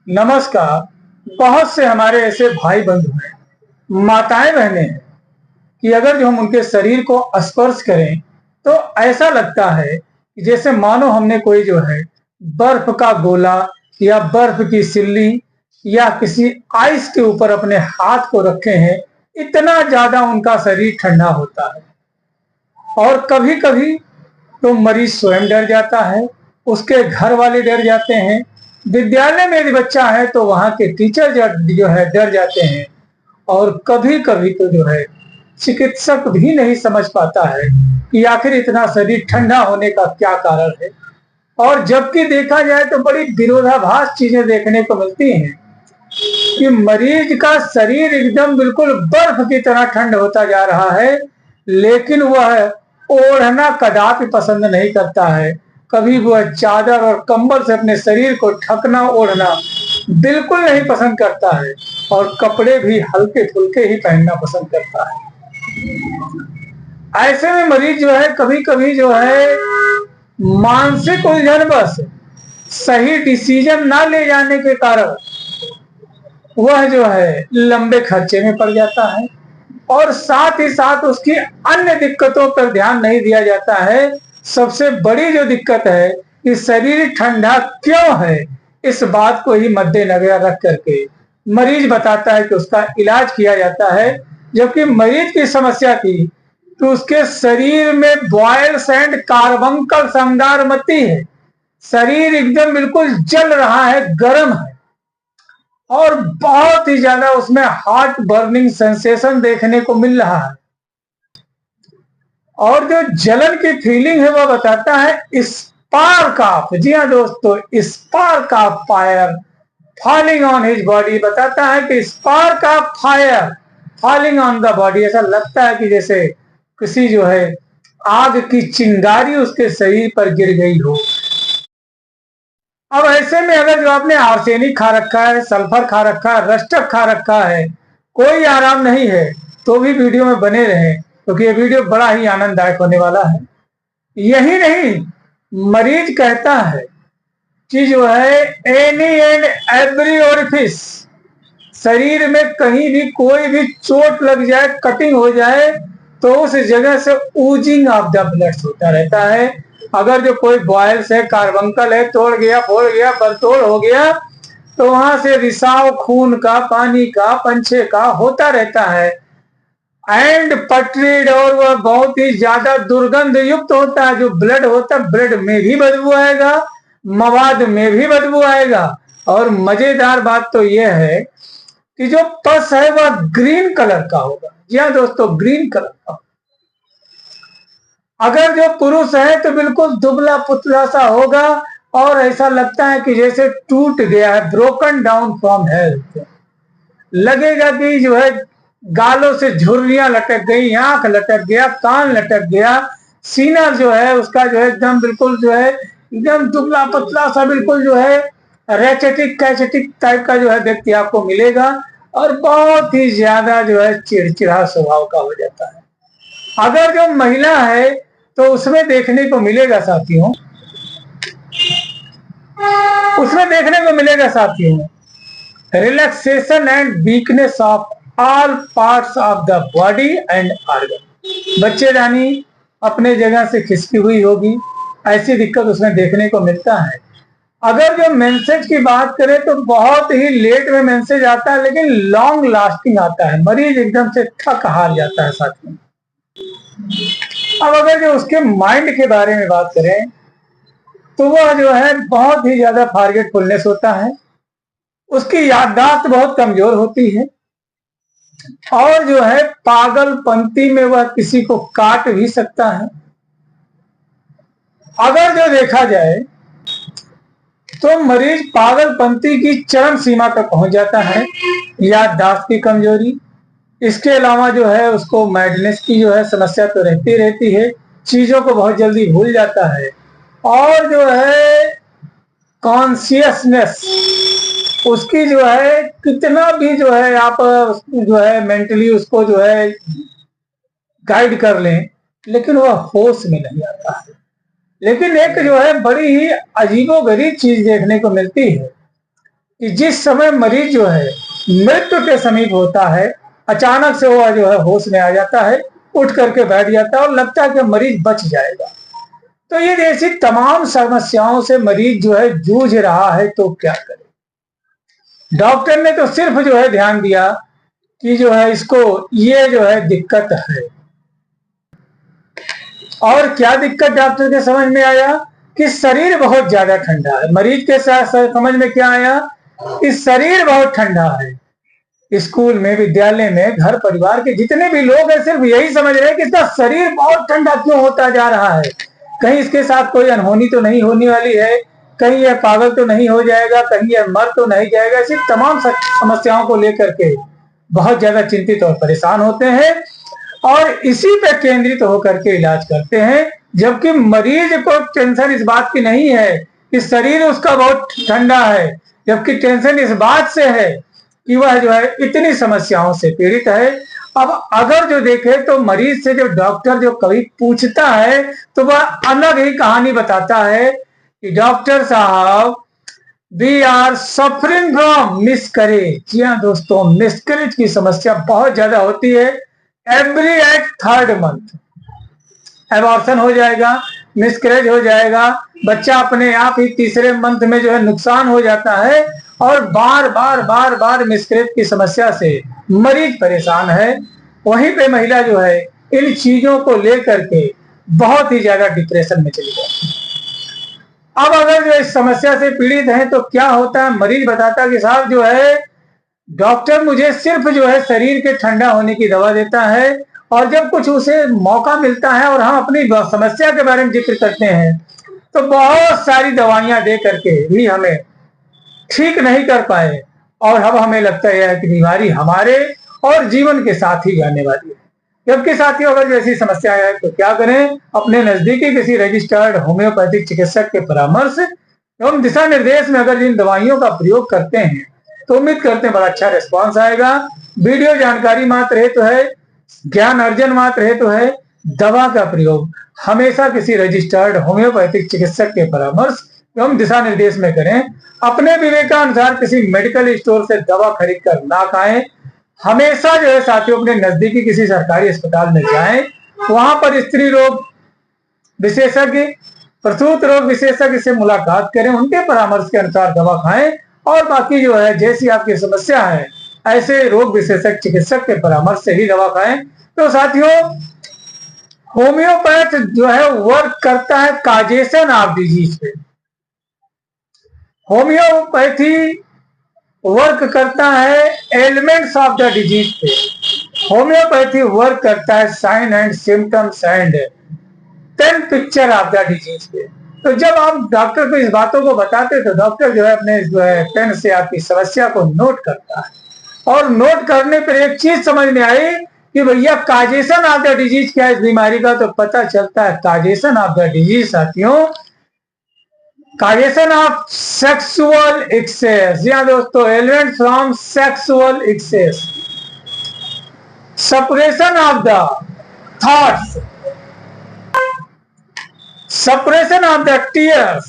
नमस्कार। बहुत से हमारे ऐसे भाई बंधु हैं, माताएं बहनें हैं कि अगर जो हम उनके शरीर को स्पर्श करें तो ऐसा लगता है कि जैसे मानो हमने कोई जो है बर्फ का गोला या बर्फ की सिल्ली या किसी आइस के ऊपर अपने हाथ को रखे हैं। इतना ज्यादा उनका शरीर ठंडा होता है। और कभी कभी तो मरीज स्वयं डर जाता है, उसके घर वाले डर जाते हैं, विद्यालय में यदि बच्चा है तो वहां के टीचर जो है डर जाते हैं। और कभी कभी तो जो है चिकित्सक भी नहीं समझ पाता है कि आखिर इतना शरीर ठंडा होने का क्या कारण है। और जबकि देखा जाए तो बड़ी विरोधाभास चीजें देखने को मिलती हैं कि मरीज का शरीर एकदम बिल्कुल बर्फ की तरह ठंड होता जा रहा है, लेकिन वह ओढ़ना कदापि पसंद नहीं करता है। कभी वह चादर और कंबल से अपने शरीर को ढकना ओढ़ना बिल्कुल नहीं पसंद करता है और कपड़े भी हल्के फुल्के ही पहनना पसंद करता है। ऐसे में मरीज जो है कभी कभी जो है मानसिक उलझन बस सही डिसीजन ना ले जाने के कारण वह जो है लंबे खर्चे में पड़ जाता है और साथ ही साथ उसकी अन्य दिक्कतों पर ध्यान नहीं दिया जाता है। सबसे बड़ी जो दिक्कत है कि शरीर ठंडा क्यों है, इस बात को ही मद्देनजर रख करके मरीज बताता है कि उसका इलाज किया जाता है। जबकि मरीज की समस्या थी कि उसके शरीर में बॉयल्स एंड कार्बंकल संगारमती है। शरीर एकदम बिल्कुल जल रहा है, गर्म है और बहुत ही ज्यादा उसमें हार्ट बर्निंग सेंसेशन देखने को मिल रहा है। और जो जलन की फीलिंग है वह बताता है स्पार्क ऑफ, जी हाँ दोस्तों, spark of fire falling on his body. बताता है कि spark of fire falling on the body. ऐसा लगता है कि जैसे किसी जो है आग की चिंगारी उसके शरीर पर गिर गई हो। अब ऐसे में अगर जो आपने आर्सेनिक खा रखा है, सल्फर खा रखा है, रस्टक खा रखा है, कोई आराम नहीं है, तो भी वीडियो में बने रहे क्योंकि ये वीडियो बड़ा ही आनंददायक होने वाला है। यही नहीं, मरीज कहता है कि जो है एनी एंड एवरी ओरिफिस, शरीर में कहीं भी कोई भी चोट लग जाए, कटिंग हो जाए, तो उस जगह से ऊजिंग ऑफ द ब्लड होता रहता है। अगर जो कोई बॉयल्स है, कार्बंकल है, तोड़ गया, फोड़ गया, बरतोड़ हो गया, तो वहां से रिसाव खून का, पानी का, पंछे का होता रहता है। एंड पटरीड, और वह बहुत ही ज्यादा दुर्गंध युक्त होता है। जो ब्लड होता है, ब्लड में भी बदबू आएगा, मवाद में भी बदबू आएगा। और मजेदार बात तो यह है कि जो पस है वह ग्रीन कलर का होगा। जी हाँ दोस्तों, ग्रीन कलर का। अगर जो पुरुष है तो बिल्कुल दुबला पुतला सा होगा और ऐसा लगता है कि जैसे टूट गया है, ब्रोकन डाउन फ्रॉम हेल्थ। लगेगा कि जो है गालों से झुर्रियां लटक गई, आंख लटक गया, कान लटक गया, सीना जो है उसका जो है एकदम बिल्कुल जो है एकदम दुबला पतला सा, बिल्कुल जो है रेचेटिक कैचेटिक टाइप का जो है व्यक्ति आपको मिलेगा और बहुत ही ज्यादा जो है चिड़चिड़ा स्वभाव का हो जाता है। अगर जो महिला है तो उसमें देखने को मिलेगा साथियों, उसमें देखने को मिलेगा साथियों relaxation and weakness of all parts of the body and organ. बच्चे रानी अपने जगह से खिसकी हुई होगी, ऐसी दिक्कत उसमें देखने को मिलता है। अगर जो मेंसेज की बात करें तो बहुत ही लेट में मेंसेज आता है, लेकिन लॉन्ग लास्टिंग आता है। मरीज एकदम से थक हार जाता है साथियों। अब अगर जो उसके माइंड के बारे में बात करें तो वह जो है बहुत ही ज्यादा फॉरगेटफुलनेस होता है, उसकी याददाश्त बहुत कमजोर होती है और जो है पागलपंती में वह किसी को काट भी सकता है। अगर जो देखा जाए तो मरीज पागलपंती की चरम सीमा तक पहुंच जाता है। याददाश्त की कमजोरी, इसके अलावा जो है उसको मैडनेस की जो है समस्या तो रहती है, चीजों को बहुत जल्दी भूल जाता है और जो है कॉन्शियसनेस उसकी जो है कितना भी जो है आप जो है मेंटली उसको जो है गाइड कर लें, लेकिन वह होश में नहीं आता है। लेकिन एक जो है बड़ी ही अजीबोगरीब चीज देखने को मिलती है कि जिस समय मरीज जो है मृत्यु के समीप होता है, अचानक से वो जो है होश में आ जाता है, उठ करके बैठ जाता है और लगता है कि मरीज बच जाएगा। तो ये ऐसी तमाम समस्याओं से मरीज जो है जूझ रहा है, तो क्या करे। डॉक्टर ने तो सिर्फ जो है ध्यान दिया कि जो है इसको ये जो है दिक्कत है। और क्या दिक्कत डॉक्टर के समझ में आया कि शरीर बहुत ज्यादा ठंडा है। मरीज के साथ समझ में क्या आया कि शरीर बहुत ठंडा है। स्कूल में, विद्यालय में, घर परिवार के जितने भी लोग हैं सिर्फ यही समझ रहे हैं कि इसका शरीर बहुत ठंडा क्यों होता जा रहा है, कहीं इसके साथ कोई अनहोनी तो नहीं होने वाली है, कहीं यह पागल तो नहीं हो जाएगा, कहीं यह मर तो नहीं जाएगा। ऐसी तमाम समस्याओं को लेकर के बहुत ज्यादा चिंतित और परेशान होते हैं और इसी पे केंद्रित होकर के इलाज करते हैं। जबकि मरीज को टेंशन इस बात की नहीं है कि शरीर उसका बहुत ठंडा है, जबकि टेंशन इस बात से है कि वह जो है इतनी समस्याओं से पीड़ित है। अब अगर जो देखे तो मरीज से जो डॉक्टर जो कभी पूछता है तो वह अलग ही कहानी बताता है कि डॉक्टर साहब, we are suffering from miscarriage. जी हाँ दोस्तों, मिसकैरेज की समस्या बहुत ज्यादा होती है। Every at third month abortion हो जाएगा, मिसकैरेज हो जाएगा, बच्चा अपने आप ही तीसरे मंथ में जो है नुकसान हो जाता है और बार बार बार बार मिसकैरेज की समस्या से मरीज परेशान है। वहीं पे महिला जो है इन चीजों को लेकर के बहुत ही ज्यादा डिप्रेशन में चली जाती है। अब अगर जो इस समस्या से पीड़ित है तो क्या होता है, मरीज बताता है कि साहब जो है डॉक्टर मुझे सिर्फ जो है शरीर के ठंडा होने की दवा देता है और जब कुछ उसे मौका मिलता है और हम अपनी समस्या के बारे में जिक्र करते हैं तो बहुत सारी दवाइयां दे करके भी हमें ठीक नहीं कर पाए और अब हमें लगता है कि बीमारी हमारे और जीवन के साथ ही जाने वाली है। जबकि साथियों अगर ऐसी समस्या है तो क्या करें, अपने नजदीकी किसी रजिस्टर्ड होम्योपैथिक चिकित्सक के परामर्श एवं दिशा निर्देश में अगर इन दवाइयों का प्रयोग करते हैं तो उम्मीद करते हैं बड़ा अच्छा रिस्पॉन्स आएगा। वीडियो जानकारी मात्र हेतु है, ज्ञान अर्जन मात्र हेतु है। दवा का प्रयोग हमेशा किसी रजिस्टर्ड होम्योपैथिक चिकित्सक के परामर्श एवं दिशा निर्देश में करें। अपने विवेकानुसार किसी मेडिकल स्टोर से दवा खरीद कर ना खाएं। हमेशा जो है साथियों अपने नजदीकी किसी सरकारी अस्पताल में जाएं, वहां पर स्त्री रोग विशेषज्ञ, प्रसूत रोग विशेषज्ञ से मुलाकात करें, उनके परामर्श के अनुसार दवा खाएं और बाकी जो है जैसी आपकी समस्या है ऐसे रोग विशेषज्ञ चिकित्सक के परामर्श से ही दवा खाएं। तो साथियों होम्योपैथ जो है वर्क करता है काजेशन ऑफ डिजीज पे। होम्योपैथी वर्क करता है एलिमेंट्स ऑफ द डिजीज पे। होम्योपैथी वर्क करता है sign and symptoms and then picture of the disease पे। तो जब आप डॉक्टर को इस बातों को बताते तो डॉक्टर जो है अपने जो है पेन से आपकी समस्या को नोट करता है और नोट करने पर एक चीज समझ में आई कि भैया काजेशन ऑफ द डिजीज क्या है इस बीमारी का, तो पता चलता है काजेशन ऑफ द डिजीज साथियों काजेशन ऑफ सेक्सुअल एक्सेस। जी हाँ दोस्तों, element from sexual excess, suppression of the thoughts, suppression of the tears,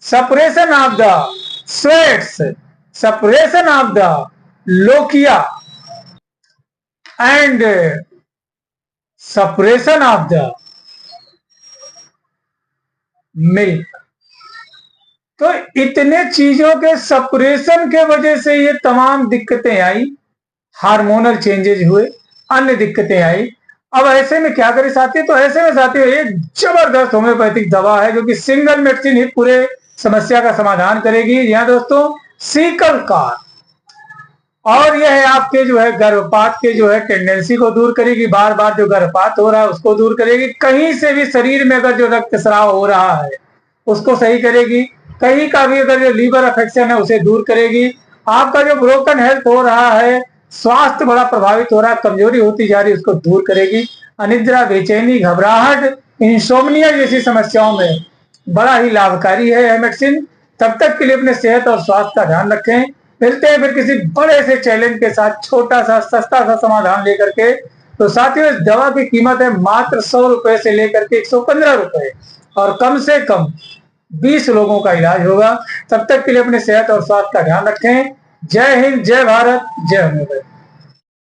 suppression of the sweats, suppression of the lochia and suppression of the milk। तो इतने चीजों के separation के वजह से ये तमाम दिक्कतें आई, हार्मोनल चेंजेस हुए, अन्य दिक्कतें आई। अब ऐसे में क्या करें साथी, तो ऐसे में साथियों एक जबरदस्त होम्योपैथिक दवा है जो कि सिंगल मेडिसिन ही पूरे समस्या का समाधान करेगी। यहाँ दोस्तों सीकल कार, और यह है आपके जो है गर्भपात के जो है टेंडेंसी को दूर करेगी, बार बार जो गर्भपात हो रहा है उसको दूर करेगी। कहीं से भी शरीर में अगर जो रक्तस्राव हो रहा है उसको सही करेगी, कहीं का भी अगर जो लीवर अफेक्शन है उसे दूर करेगी। आपका जो ब्रोकन हेल्थ हो रहा है, स्वास्थ्य बड़ा प्रभावित हो रहा है, कमजोरी होती जा रही है, उसको दूर करेगी। अनिद्रा, बेचैनी, घबराहट, इंसोम्निया जैसी समस्याओं में बड़ा ही लाभकारी है यह मेडिसिन। तब तक के लिए अपने सेहत और स्वास्थ्य का ध्यान रखें। मिलते हैं फिर किसी बड़े से चैलेंज के साथ, छोटा सा सस्ता सा समाधान लेकर के। तो साथियों इस दवा की कीमत है मात्र 100 रुपए से लेकर के 115 रुपए और कम से कम 20 लोगों का इलाज होगा। तब तक के लिए अपने सेहत और स्वास्थ्य का ध्यान रखें। जय हिंद, जय भारत, जय होम्योपैथी।